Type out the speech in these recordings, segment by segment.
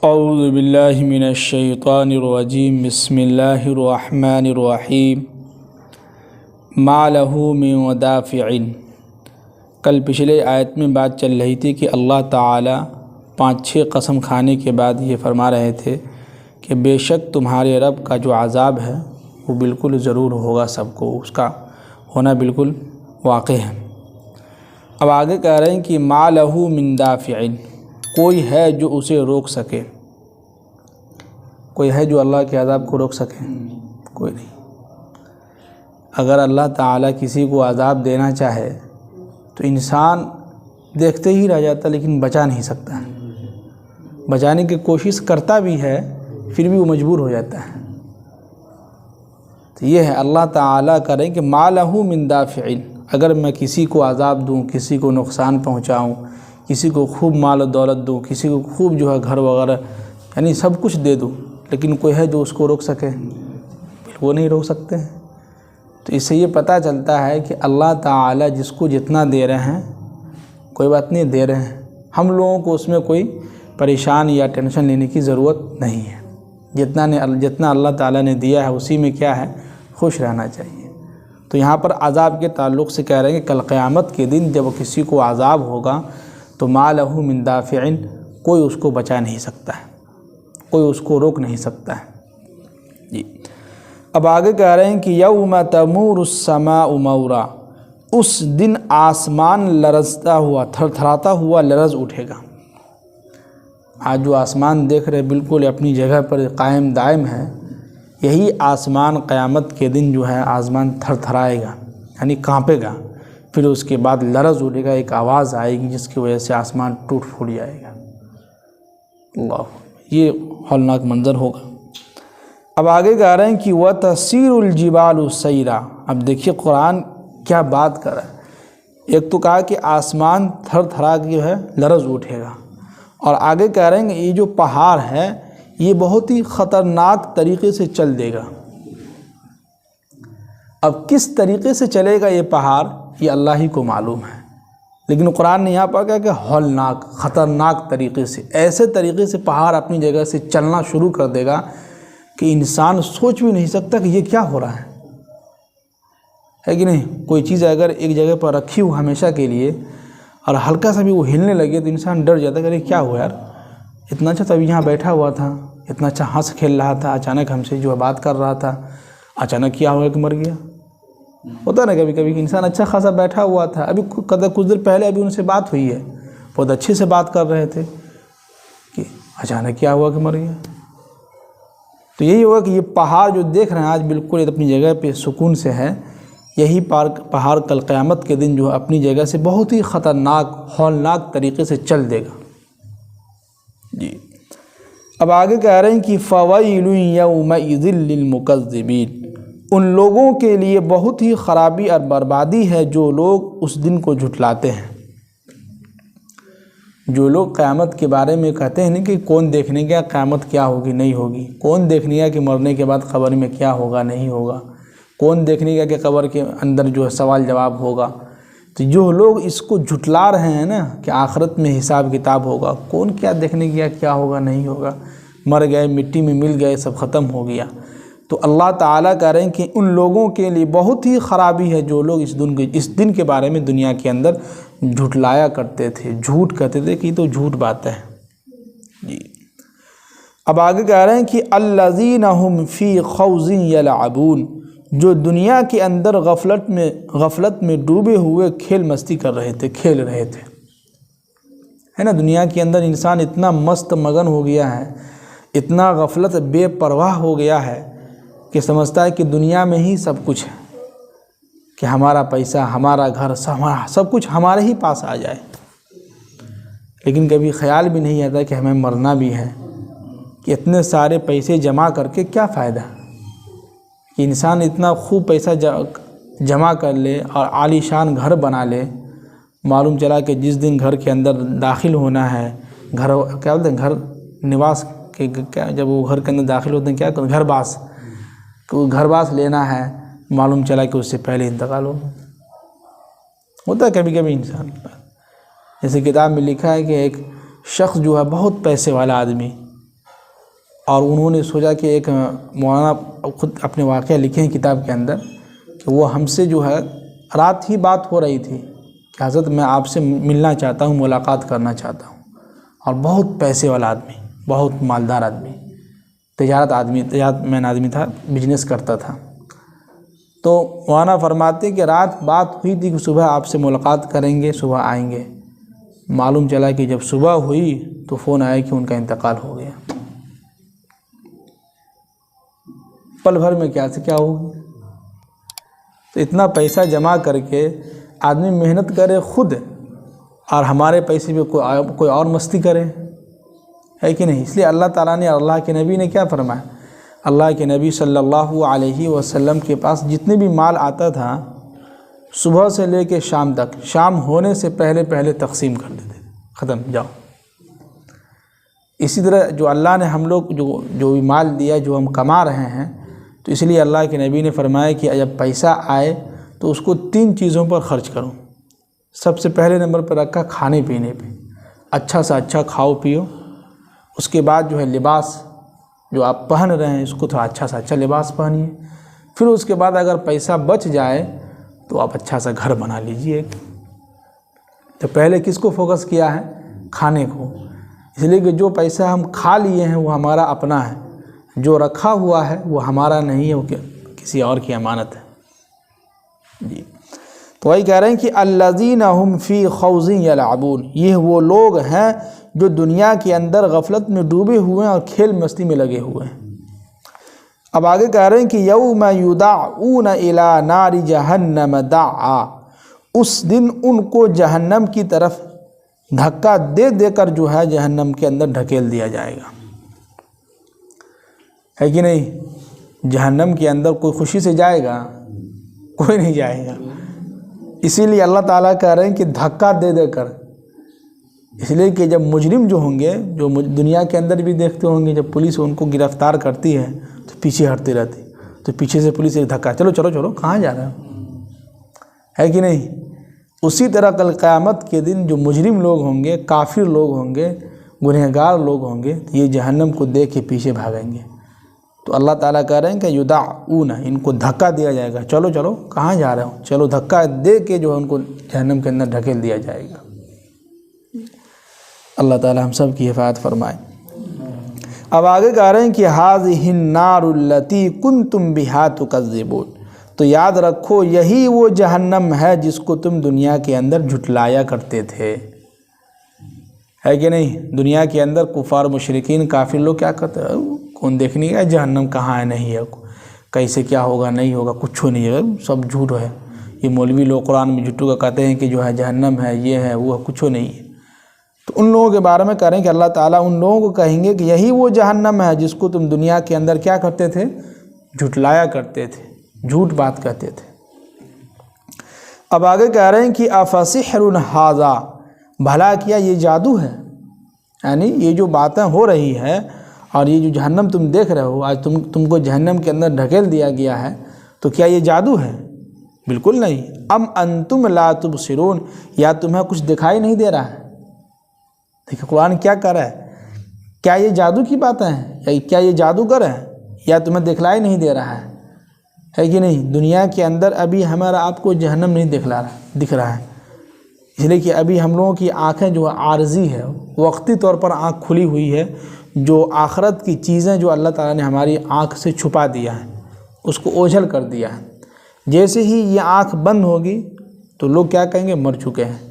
اعوذ باللہ من الشیطان الرجیم بسم اللہ الرحمن الرحیم ما لہ من ودافع۔ کل پچھلے آیت میں بات چل رہی تھی کہ اللہ تعالیٰ 5-6 قسم کھانے کے بعد یہ فرما رہے تھے کہ بے شک تمہارے رب کا جو عذاب ہے وہ بالکل ضرور ہوگا، سب کو اس کا ہونا بالکل واقع ہے۔ اب آگے کہہ رہے ہیں کہ ما لہ من دافع، کوئی ہے جو اسے روک سکے؟ کوئی ہے جو اللہ کے عذاب کو روک سکے؟ کوئی نہیں۔ اگر اللہ تعالیٰ کسی کو عذاب دینا چاہے تو انسان دیکھتے ہی رہ جاتا لیکن بچا نہیں سکتا ہے، بچانے کی کوشش کرتا بھی ہے پھر بھی وہ مجبور ہو جاتا ہے۔ تو یہ ہے اللہ تعالیٰ کریں کہ ما لہ من دافع، اگر میں کسی کو عذاب دوں، کسی کو نقصان پہنچاؤں، کسی کو خوب مال و دولت دوں، کسی کو خوب جو ہے گھر وغیرہ یعنی سب کچھ دے دوں، لیکن کوئی ہے جو اس کو روک سکے؟ وہ نہیں روک سکتے ہیں۔ تو اس سے یہ پتہ چلتا ہے کہ اللہ تعالیٰ جس کو جتنا دے رہے ہیں کوئی بات نہیں، دے رہے ہیں، ہم لوگوں کو اس میں کوئی پریشان یا ٹینشن لینے کی ضرورت نہیں ہے۔ جتنا اللہ تعالیٰ نے دیا ہے اسی میں کیا ہے، خوش رہنا چاہیے۔ تو یہاں پر عذاب کے تعلق سے کہہ رہے ہیں کہ کل قیامت کے دن جب کسی کو عذاب ہوگا تو ما لہ من دافع، کوئی اس کو بچا نہیں سکتا ہے، کوئی اس کو روک نہیں سکتا ہے۔ جی اب آگے کہہ رہے ہیں کہ یوم تمور السماء مورا، اس دن آسمان لرزتا ہوا، تھر تھراتا ہوا لرز اٹھے گا۔ آج جو آسمان دیکھ رہے بالکل اپنی جگہ پر قائم دائم ہے، یہی آسمان قیامت کے دن جو ہے آسمان تھر تھرائے گا یعنی کانپے گا، پھر اس کے بعد لرز اٹھے گا، ایک آواز آئے گی جس کی وجہ سے آسمان ٹوٹ پھوٹ جائے گا۔ اللہ، یہ ہولناک منظر ہوگا۔ اب آگے کہہ رہے ہیں کہ وَتَسِيرُ الْجِبَالُ سَيْرًا۔ اب دیکھیے قرآن کیا بات کر رہا ہے۔ ایک تو کہا کہ آسمان تھر تھرا کے جو ہے لرز اٹھے گا، اور آگے کہہ رہے ہیں کہ یہ جو پہاڑ ہے یہ بہت ہی خطرناک طریقے سے چل دے گا۔ اب کس طریقے سے چلے گا یہ پہاڑ یہ اللہ ہی کو معلوم ہے، لیکن قرآن نے یہاں پر کہا کہ ہولناک، خطرناک طریقے سے، ایسے طریقے سے پہاڑ اپنی جگہ سے چلنا شروع کر دے گا کہ انسان سوچ بھی نہیں سکتا کہ یہ کیا ہو رہا ہے کہ نہیں؟ کوئی چیز اگر ایک جگہ پر رکھی ہو ہمیشہ کے لیے اور ہلکا سا بھی وہ ہلنے لگے تو انسان ڈر جاتا ہے کہ کیا ہوا یار، اتنا اچھا تب یہاں بیٹھا ہوا تھا، اتنا اچھا ہنس کھیل رہا تھا، اچانک ہم سے جو ہے بات کر رہا تھا، اچانک کیا ہوا کہ مر گیا۔ ہوتا نا کبھی کبھی کہ انسان اچھا خاصا بیٹھا ہوا تھا، ابھی کچھ دیر پہلے ابھی ان سے بات ہوئی ہے، بہت اچھے سے بات کر رہے تھے، کہ اچانک کیا ہوا کہ مر گیا۔ تو یہی ہوگا کہ یہ پہاڑ جو دیکھ رہے ہیں آج بالکل اپنی جگہ پہ سکون سے ہے، یہی پہاڑ کل قیامت کے دن جو ہے اپنی جگہ سے بہت ہی خطرناک ہولناک طریقے سے چل دے گا۔ جی اب آگے کہہ رہے ہیں کہ فَوَيْلٌ يَوْمَئِذٍ لِّلْمُكَذِّبِينَ، ان لوگوں کے لیے بہت ہی خرابی اور بربادی ہے جو لوگ اس دن کو جھٹلاتے ہیں۔ جو لوگ قیامت کے بارے میں کہتے ہیں نا کہ کون دیکھنے گیا قیامت کیا ہوگی نہیں ہوگی، کون دیکھنے گیا کہ مرنے کے بعد قبر میں کیا ہوگا نہیں ہوگا، کون دیکھنے گیا کہ قبر کے اندر جو ہے سوال جواب ہوگا، تو جو لوگ اس کو جھٹلا رہے ہیں نا کہ آخرت میں حساب کتاب ہوگا، کون کیا دیکھنے گیا کیا ہوگا نہیں ہوگا، مر گئے مٹی میں مل گئے سب ختم ہو گیا۔ تو اللہ تعالیٰ کہہ رہے ہیں کہ ان لوگوں کے لیے بہت ہی خرابی ہے جو لوگ اس دن کے بارے میں دنیا کے اندر جھٹلایا کرتے تھے، جھوٹ کہتے تھے کہ یہ تو جھوٹ بات ہے۔ جی اب آگے کہہ رہے ہیں کہ الذین هم فی خوض یلعبون، جو دنیا کے اندر غفلت میں ڈوبے ہوئے کھیل مستی کر رہے تھے، کھیل رہے تھے، ہے نا؟ دنیا کے اندر انسان اتنا مست مگن ہو گیا ہے، اتنا غفلت بے پرواہ ہو گیا ہے کہ سمجھتا ہے کہ دنیا میں ہی سب کچھ ہے، کہ ہمارا پیسہ، ہمارا گھر، سب کچھ ہمارے ہی پاس آ جائے، لیکن کبھی خیال بھی نہیں آتا کہ ہمیں مرنا بھی ہے، کہ اتنے سارے پیسے جمع کر کے کیا فائدہ، کہ انسان اتنا خوب پیسہ جمع کر لے اور عالی شان گھر بنا لے، معلوم چلا کہ جس دن گھر کے اندر داخل ہونا ہے، گھر کیا بولتے ہیں، گھر نواس کے کیا، جب وہ گھر کے اندر داخل ہوتے ہیں کیا کرتے ہیں، گھر باس، کہ وہ گھر باس لینا ہے، معلوم چلا کہ اس سے پہلے انتقال ہوتا ہے کبھی کبھی انسان کے پاس۔ جیسے کتاب میں لکھا ہے کہ ایک شخص جو ہے بہت پیسے والا آدمی، اور انہوں نے سوچا کہ ایک مولانا خود اپنے واقعہ لکھے ہیں کتاب کے اندر کہ وہ ہم سے جو ہے رات ہی بات ہو رہی تھی کہ حضرت میں آپ سے ملنا چاہتا ہوں، ملاقات کرنا چاہتا ہوں، اور بہت پیسے والا آدمی، بہت مالدار آدمی، تجارت مین آدمی تھا، بزنس کرتا تھا۔ تو مولانا فرماتے کہ رات بات ہوئی تھی کہ صبح آپ سے ملاقات کریں گے، صبح آئیں گے۔ معلوم چلا کہ جب صبح ہوئی تو فون آیا کہ ان کا انتقال ہو گیا۔ پل بھر میں کیا سے کیا ہو، تو اتنا پیسہ جمع کر کے آدمی محنت کرے خود، اور ہمارے پیسے پہ کوئی اور مستی کرے، ہے کہ نہیں؟ اس لیے اللہ تعالیٰ نے، اللہ کے نبی نے کیا فرمایا؟ اللہ کے نبی صلی اللہ علیہ وسلم کے پاس جتنے بھی مال آتا تھا صبح سے لے کے شام تک، شام ہونے سے پہلے تقسیم کر دیتے، ختم، جاؤ۔ اسی طرح جو اللہ نے ہم لوگ جو بھی مال دیا، جو ہم کما رہے ہیں، تو اس لیے اللہ کے نبی نے فرمایا کہ جب پیسہ آئے تو اس کو 3 چیزوں پر خرچ کرو۔ سب سے پہلے نمبر پر رکھا کھانے پینے پہ، اچھا سا اچھا کھاؤ پیو۔ اس کے بعد جو ہے لباس، جو آپ پہن رہے ہیں اس کو تھوڑا اچھا سا اچھا لباس پہنیے۔ پھر اس کے بعد اگر پیسہ بچ جائے تو آپ اچھا سا گھر بنا لیجئے۔ تو پہلے کس کو فوکس کیا ہے؟ کھانے کو، اس لیے کہ جو پیسہ ہم کھا لیے ہیں وہ ہمارا اپنا ہے، جو رکھا ہوا ہے وہ ہمارا نہیں ہے، وہ کسی اور کی امانت ہے جی۔ تو وہی کہہ رہے ہیں کہ الذین هم فی خوض یلعبون، یہ وہ لوگ ہیں جو دنیا کے اندر غفلت میں ڈوبے ہوئے ہیں اور کھیل مستی میں لگے ہوئے ہیں۔ اب آگے کہہ رہے ہیں کہ یوم یدعون الی نار جہنم دعا، اس دن ان کو جہنم کی طرف دھکا دے دے کر جو ہے جہنم کے اندر ڈھکیل دیا جائے گا، ہے کہ نہیں؟ جہنم کے اندر کوئی خوشی سے جائے گا؟ کوئی نہیں جائے گا۔ اسی لیے اللہ تعالیٰ کہہ رہے ہیں کہ دھکا دے دے کر، اس لیے کہ جب مجرم جو ہوں گے، جو دنیا کے اندر بھی دیکھتے ہوں گے، جب پولیس ان کو گرفتار کرتی ہے تو پیچھے ہٹتی رہتی، تو پیچھے سے پولیس ایک دھکا، چلو چلو چلو، کہاں جا رہے ہو، ہے کہ نہیں؟ اسی طرح کل قیامت کے دن جو مجرم لوگ ہوں گے، کافر لوگ ہوں گے، گنہگار لوگ ہوں گے، یہ جہنم کو دیکھ کے پیچھے بھاگیں گے۔ تو اللہ تعالیٰ کہہ رہے ہیں کہ یدعون، ان کو دھکا دیا جائے گا، چلو چلو کہاں جا رہے ہو، چلو، دھکا دے کے جو ہے ان کو جہنم کے اندر ڈھکیل دیا جائے گا۔ اللہ تعالیٰ ہم سب کی حفاظت فرمائے۔ اب آگے کہہ رہے ہیں کہ ھذہ النار التی کنتم بہا تکذبون، تو یاد رکھو یہی وہ جہنم ہے جس کو تم دنیا کے اندر جھٹلایا کرتے تھے، ہے کہ نہیں؟ دنیا کے اندر کفار مشرکین کافر لوگ کیا کرتے ہیں؟ کون دیکھنے گا جہنم کہاں ہے، نہیں ہے، کیسے کیا ہوگا، نہیں ہوگا، کچھ نہیں ہے، سب جھوٹ ہے۔ یہ مولوی لوگ قرآن میں جھوٹوں کا کہتے ہیں کہ جو ہے جہنم ہے، یہ ہے، وہ ہے، کچھ نہیں ہے۔ تو ان لوگوں کے بارے میں کہہ رہے ہیں کہ اللہ تعالیٰ ان لوگوں کو کہیں گے کہ یہی وہ جہنم ہے جس کو تم دنیا کے اندر کیا کرتے تھے؟ جھٹلایا کرتے تھے، جھوٹ بات کہتے تھے۔ اب آگے کہہ رہے ہیں کہ افسحر ھذا، بھلا کیا یہ جادو ہے؟ یعنی یہ جو باتیں ہو رہی ہے اور یہ جو جہنم تم دیکھ رہے ہو، آج تم کو جہنم کے اندر ڈھکیل دیا گیا ہے، تو کیا یہ جادو ہے؟ بالکل نہیں۔ ام انتم لا تبصرون، یا تمہیں کچھ دکھائی نہیں دے رہا ہے؟ دیکھیں قرآن کیا کر رہا ہے، کیا یہ جادو کی باتیں ہیں، یا کیا یہ جادوگر ہے، یا تمہیں دکھلائی نہیں دے رہا ہے کہ نہیں؟ دنیا کے اندر ابھی ہمارا آپ کو جہنم نہیں دکھ رہا ہے، اس لیے کہ ابھی ہم لوگوں کی آنکھیں جو عارضی ہے، وقتی طور پر آنکھ کھلی ہوئی ہے، جو آخرت کی چیزیں جو اللہ تعالیٰ نے ہماری آنکھ سے چھپا دیا ہے، اس کو اوجھل کر دیا ہے۔ جیسے ہی یہ آنکھ بند ہوگی تو لوگ کیا کہیں گے؟ مر چکے ہیں۔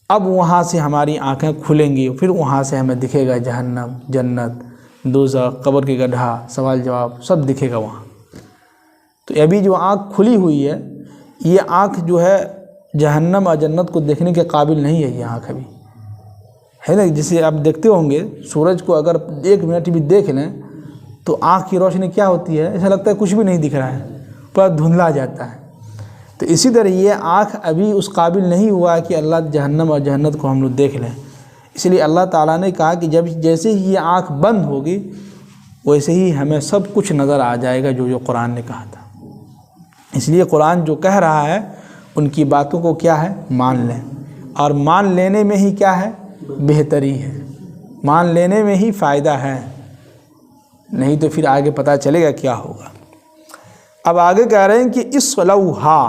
اب وہاں سے ہماری آنکھیں کھلیں گی، پھر وہاں سے ہمیں دکھے گا جہنم، جنت، دوزخ، قبر کے گڈھا، سوال جواب سب دکھے گا وہاں۔ تو ابھی جو آنکھ کھلی ہوئی ہے، یہ آنکھ جو ہے جہنم اور جنت کو دیکھنے کے قابل نہیں ہے، یہ آنکھ ابھی ہے نا۔ جسے آپ دیکھتے ہوں گے سورج کو اگر 1 منٹ بھی دیکھ لیں تو آنکھ کی روشنی کیا ہوتی ہے؟ ایسا لگتا ہے کچھ بھی نہیں دکھ رہا ہے، پورا دھندلا جاتا ہے۔ تو اسی طرح یہ آنکھ ابھی اس قابل نہیں ہوا کہ اللہ جہنم اور جنت کو ہم لوگ دیکھ لیں۔ اس لیے اللہ تعالیٰ نے کہا کہ جیسے ہی یہ آنکھ بند ہوگی ویسے ہی ہمیں سب کچھ نظر آ جائے گا جو قرآن نے کہا تھا۔ اس لیے قرآن جو کہہ رہا ہے ان کی باتوں کو کیا ہے؟ مان لیں، اور مان لینے میں ہی کیا ہے؟ بہتری ہے، مان لینے میں ہی فائدہ ہے۔ نہیں تو پھر آگے پتہ چلے گا کیا ہوگا۔ اب آگے کہہ رہے ہیں کہ اصلوہا،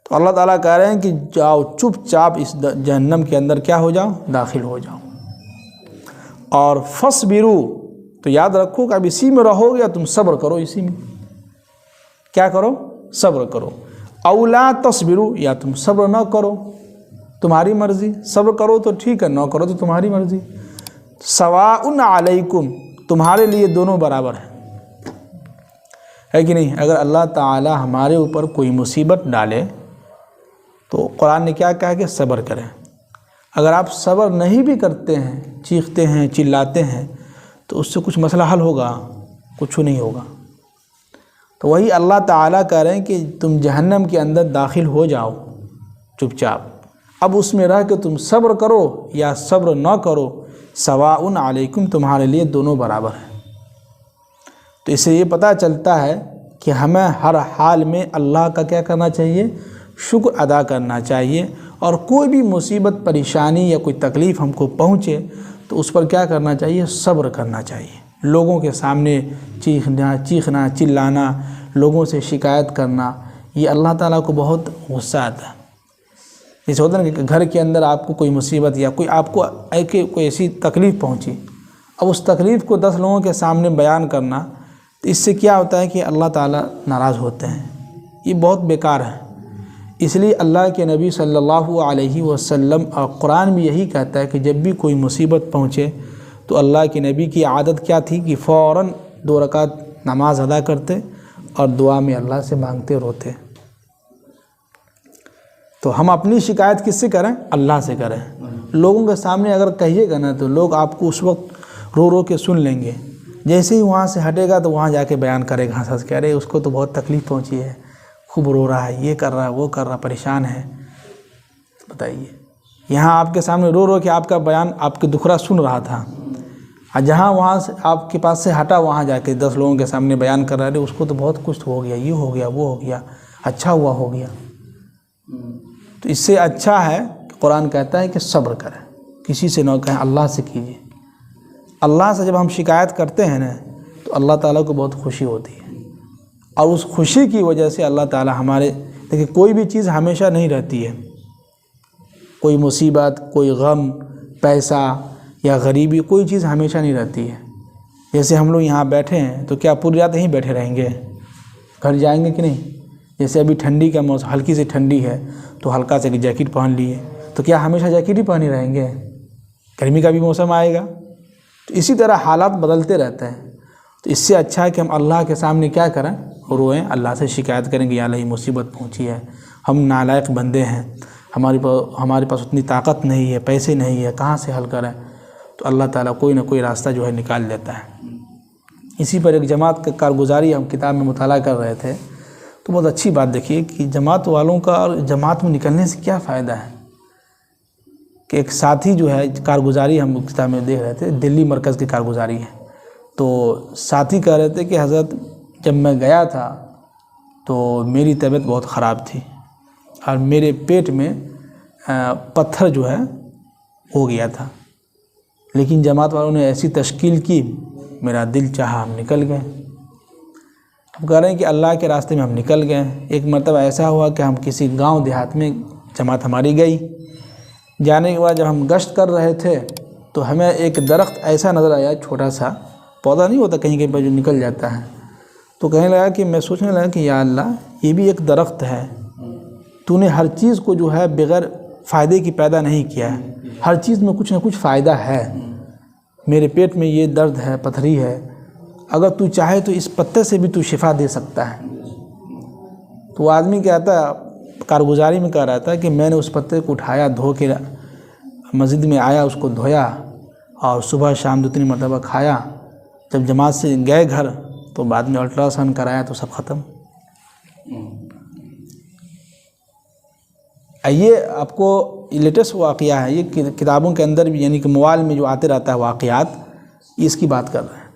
تو اللہ تعالیٰ کہہ رہے ہیں کہ جاؤ چپ چاپ اس جہنم کے اندر کیا ہو جاؤ، داخل ہو جاؤ۔ اور فصبروا، تو یاد رکھو کہ اب اسی میں رہو گے یا تم صبر کرو، اسی میں کیا کرو، صبر کرو۔ او لا تصبروا، یا تم صبر نہ کرو، تمہاری مرضی، صبر کرو تو ٹھیک ہے، نہ کرو تو تمہاری مرضی۔ سواء علیکم، تمہارے لیے دونوں برابر ہیں، ہے کہ نہیں؟ اگر اللہ تعالی ہمارے اوپر کوئی مصیبت ڈالے تو قرآن نے کیا کہا کہ صبر کریں۔ اگر آپ صبر نہیں بھی کرتے ہیں، چیختے ہیں، چلاتے ہیں، تو اس سے کچھ مسئلہ حل ہوگا؟ کچھ نہیں ہوگا۔ تو وہی اللہ تعالیٰ کہہ رہے ہیں کہ تم جہنم کے اندر داخل ہو جاؤ چپ چاپ، اب اس میں رہ کے تم صبر کرو یا صبر نہ کرو، سواء علیکم، تمہارے لیے دونوں برابر ہیں۔ تو اس سے یہ پتہ چلتا ہے کہ ہمیں ہر حال میں اللہ کا کیا کرنا چاہیے، شکر ادا کرنا چاہیے، اور کوئی بھی مصیبت، پریشانی یا کوئی تکلیف ہم کو پہنچے تو اس پر کیا کرنا چاہیے، صبر کرنا چاہیے۔ لوگوں کے سامنے چیخنا، چلانا، لوگوں سے شکایت کرنا، یہ اللہ تعالیٰ کو بہت غصہ آتا ہے۔ جیسے ہوتا ہے کہ گھر کے اندر آپ کو کوئی مصیبت یا کوئی آپ کو کوئی ایسی تکلیف پہنچی، اب اس تکلیف کو 10 لوگوں کے سامنے بیان کرنا، تو اس سے کیا ہوتا ہے کہ اللہ تعالیٰ ناراض ہوتے ہیں، یہ بہت بیکار ہے۔ اس لیے اللہ کے نبی صلی اللہ علیہ وسلم اور قرآن بھی یہی کہتا ہے کہ جب بھی کوئی مصیبت پہنچے تو اللہ کے نبی کی عادت کیا تھی کہ فوراً 2 رکعت نماز ادا کرتے اور دعا میں اللہ سے مانگتے روتے۔ تو ہم اپنی شکایت کس سے کریں؟ اللہ سے کریں۔ لوگوں کے سامنے اگر کہیے گا نا تو لوگ آپ کو اس وقت رو رو کے سن لیں گے، جیسے ہی وہاں سے ہٹے گا تو وہاں جا کے بیان کرے گا، ہنس کہہ رہے اس کو تو بہت تکلیف پہنچی ہے، خوب رو رہا ہے، یہ کر رہا ہے، وہ کر رہا، پریشان ہے۔ بتائیے، یہاں آپ کے سامنے رو رو کے آپ کا بیان، آپ کے دکھڑا سن رہا تھا، اور جہاں وہاں سے آپ کے پاس سے ہٹا وہاں جا کے 10 لوگوں کے سامنے بیان کر رہا ہے، اس کو تو بہت کچھ ہو گیا، یہ ہو گیا، وہ ہو گیا، اچھا ہوا، ہو گیا۔ تو اس سے اچھا ہے کہ قرآن کہتا ہے کہ صبر کریں، کسی سے نہ کہیں، اللہ سے کیجیے۔ اللہ سے جب ہم شکایت کرتے ہیں نا تو اللہ تعالیٰ کو بہت خوشی ہوتی ہے، اور اس خوشی کی وجہ سے اللہ تعالیٰ ہمارے، دیکھیں کوئی بھی چیز ہمیشہ نہیں رہتی ہے، کوئی مصیبت، کوئی غم، پیسہ یا غریبی، کوئی چیز ہمیشہ نہیں رہتی ہے۔ جیسے ہم لوگ یہاں بیٹھے ہیں تو کیا پوری رات یہیں بیٹھے رہیں گے؟ گھر جائیں گے کہ نہیں؟ جیسے ابھی ٹھنڈی کا موسم، ہلکی سی ٹھنڈی ہے تو ہلکا سے جیکٹ پہن لیے، تو کیا ہمیشہ جیکٹ ہی پہنے رہیں گے؟ گرمی کا بھی موسم آئے گا۔ تو اسی طرح حالات بدلتے رہتے ہیں، تو اس سے اچھا ہے کہ ہم اللہ کے سامنے کیا کریں، روئیں، اللہ سے شکایت کریں کہ یا اللہ یہ مصیبت پہنچی ہے، ہم نالائق بندے ہیں، ہمارے پاس اتنی طاقت نہیں ہے، پیسے نہیں ہے، کہاں سے حل کریں؟ تو اللہ تعالیٰ کوئی نہ کوئی راستہ جو ہے نکال دیتا ہے۔ اسی پر ایک جماعت کا کارگزاری ہم کتاب میں مطالعہ کر رہے تھے، تو بہت اچھی بات دیکھیے کہ جماعت والوں کا اور جماعت میں نکلنے سے کیا فائدہ ہے۔ کہ ایک ساتھی جو ہے، کارگزاری ہم کتاب میں دیکھ رہے تھے، دلی مرکز کی کارگزاری ہے، تو ساتھی کہہ رہے تھے کہ حضرت جب میں گیا تھا تو میری طبیعت بہت خراب تھی اور میرے پیٹ میں پتھر جو ہے ہو گیا تھا، لیکن جماعت والوں نے ایسی تشکیل کی، میرا دل چاہا، ہم نکل گئے۔ اب کہہ رہے ہیں کہ اللہ کے راستے میں ہم نکل گئے۔ ایک مرتبہ ایسا ہوا کہ ہم کسی گاؤں دیہات میں جماعت ہماری گئی، جانے کے بعد جب ہم گشت کر رہے تھے تو ہمیں ایک درخت ایسا نظر آیا، چھوٹا سا پودا نہیں ہوتا کہیں کہیں پر جو نکل جاتا ہے، تو کہنے لگا کہ میں سوچنے لگا کہ یا اللہ یہ بھی ایک درخت ہے، تو نے ہر چیز کو جو ہے بغیر فائدے کی پیدا نہیں کیا ہے، ہر چیز میں کچھ نہ کچھ فائدہ ہے۔ میرے پیٹ میں یہ درد ہے، پتھری ہے، اگر تو چاہے تو اس پتے سے بھی تو شفا دے سکتا ہے۔ تو وہ آدمی کہتا ہے، کارگزاری میں کہہ رہا تھا کہ میں نے اس پتے کو اٹھایا، دھو کے مسجد میں آیا، اس کو دھویا اور صبح شام 2-3 مرتبہ کھایا۔ جب جماعت سے گئے گھر تو بعد میں الٹرا ساؤنڈ کرایا تو سب ختم۔ یہ آپ کو لیٹسٹ واقعہ ہے، یہ کتابوں کے اندر بھی، یعنی کہ موبائل میں جو آتے رہتا ہے واقعات، اس کی بات کر رہے ہیں۔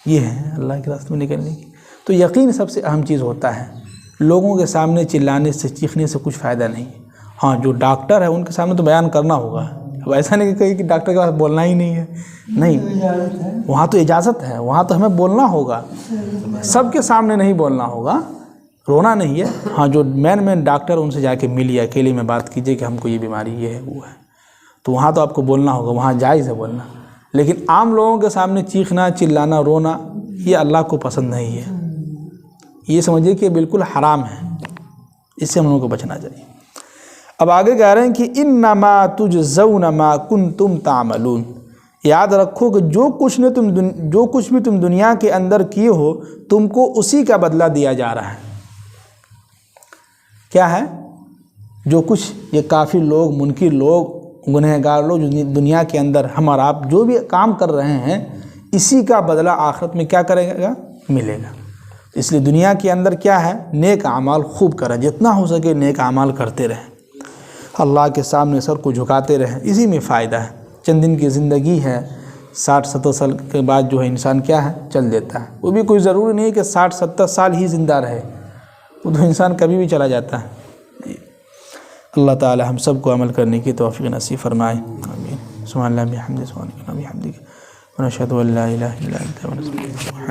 یہ ہے اللہ کے راستے میں نکلنے کی۔ تو یقین سب سے اہم چیز ہوتا ہے، لوگوں کے سامنے چلانے سے، چیخنے سے کچھ فائدہ نہیں۔ ہاں جو ڈاکٹر ہے ان کے سامنے تو بیان کرنا ہوگا، اب ایسا نہیں کہ ڈاکٹر کے پاس بولنا ہی نہیں ہے، نہیں، وہاں تو اجازت ہے، وہاں تو ہمیں بولنا ہوگا، سب کے سامنے نہیں بولنا ہوگا، رونا نہیں ہے، ہاں جو مین ڈاکٹر ان سے جا کے ملیے، اکیلے میں بات کیجئے کہ ہم کو یہ بیماری یہ ہے وہ ہے، تو وہاں تو آپ کو بولنا ہوگا، وہاں جائز ہے بولنا، لیکن عام لوگوں کے سامنے چیخنا، چلانا، رونا یہ اللہ کو پسند نہیں ہے، یہ سمجھیے کہ بالکل حرام ہے، اس سے ہم لوگوں کو بچنا چاہیے۔ اب آگے کہہ رہے ہیں کہ انما تجزون ما کنتم تعملون، یاد رکھو کہ جو کچھ بھی تم دنیا کے اندر کیے ہو تم کو اسی کا بدلہ دیا جا رہا ہے۔ کیا ہے؟ جو کچھ یہ کافر لوگ، منکر لوگ، گنہگار لوگ جو دنیا کے اندر ہم اور آپ جو بھی کام کر رہے ہیں اسی کا بدلہ آخرت میں کیا کرے گا؟ ملے گا۔ اس لیے دنیا کے اندر کیا ہے؟ نیک اعمال خوب کریں، جتنا ہو سکے نیک اعمال کرتے رہیں، اللہ کے سامنے سر کو جھکاتے رہیں، اسی میں فائدہ ہے۔ چند دن کی زندگی ہے، 60-70 سال کے بعد جو ہے انسان کیا ہے؟ چل دیتا ہے، وہ بھی کوئی ضروری نہیں ہے کہ 60-70 سال ہی زندہ رہے، وہ تو انسان کبھی بھی چلا جاتا ہے۔ اللہ تعالی ہم سب کو عمل کرنے کی توفیق نصیب فرمائے، آمین۔ سبحان اللہ بحمدہ، سبحانک اللہم وبحمدک، ونشہد ان لا الہ الا انت، ونستغفرک۔